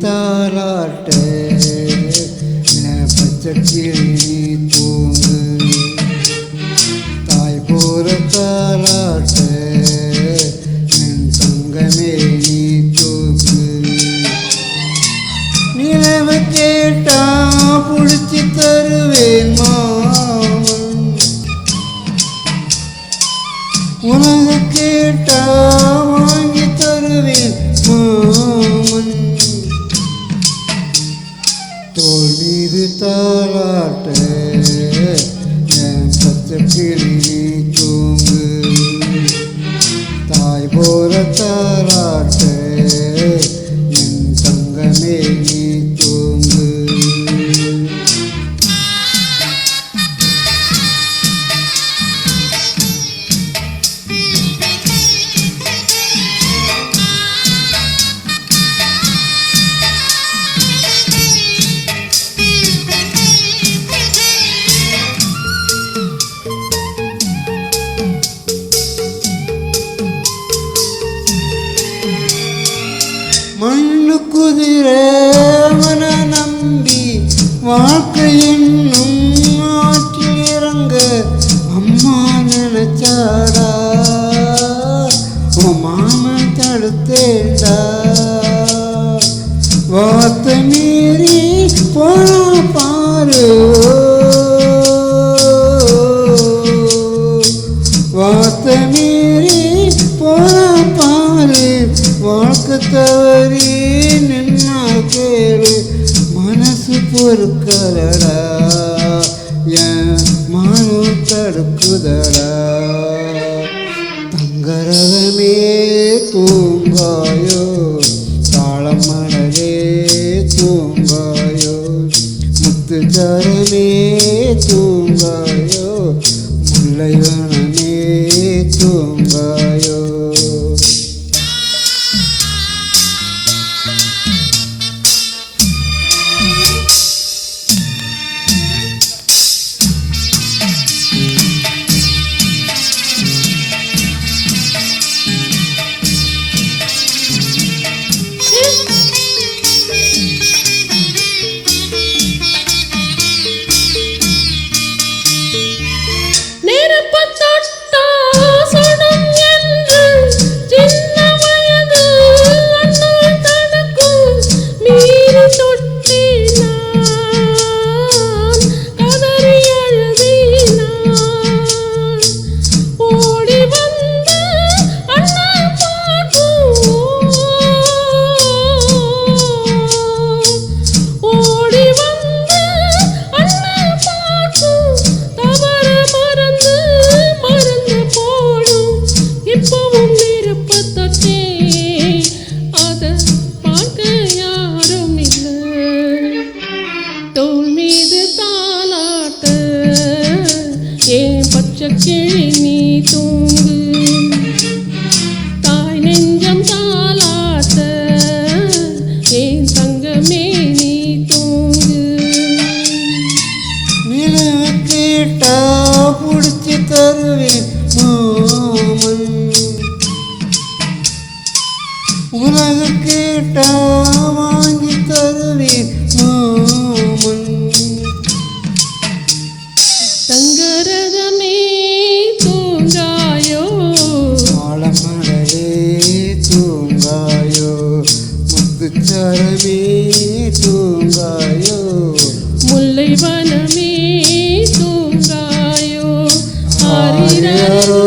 தாலாட்ட பச்சைக்கிளி நீ தூங்கு தாய் போற தாலாட்ட என் தங்கமே நீ தூக்கு நிலவ கேட்டா புடிச்சு தருவேன் மாமன் உனக்கு கேட்டா வாங்கி தருவேன் மாமன் தோள் மீது தாலாட்ட என் பச்சைக்கிளி நீ தூங்கு தாய் போற தாலாட்ட என் தங்கமே நீ தூங்கு மண்ணு குதிரை அவன நம்பி வாழ்க்கை என்னும் ஆற்றில் இறங்க அம்மா நினைச்சாடா உன் மாமன் தடுத்தேண்டா வார்த்தை மீறி போனா பாரு வார்த்தை மீறி போனா பாரு வாழ்க்கை தவறி நின்னா கேளு மனசு பொறுக்கலடா என் மனு தடுக்குதடா தங்கரதமே தூங்காயோ தாளமணலே தூங்காயோ முத்துச்சாரமே தூங்காயோ முல்லைவனமே தூங்காயோ பச்சைக்கிளி நீ தூங்கு தாய் நெஞ்சம் தாலாட்ட என் தங்கமே நீ தூங்கு நிலவ கேட்டா புடிச்சு தருவேன் மாமன் உனக்கு கேட்டா வாங்கி தருவேன் மாமன் தங்கரதமே தூங்காயோ தாளமணலே தூங்காயோ முத்துச்சாரமே தூங்காயோ முல்லைவனமே தூங்காயோ ஆரிரோ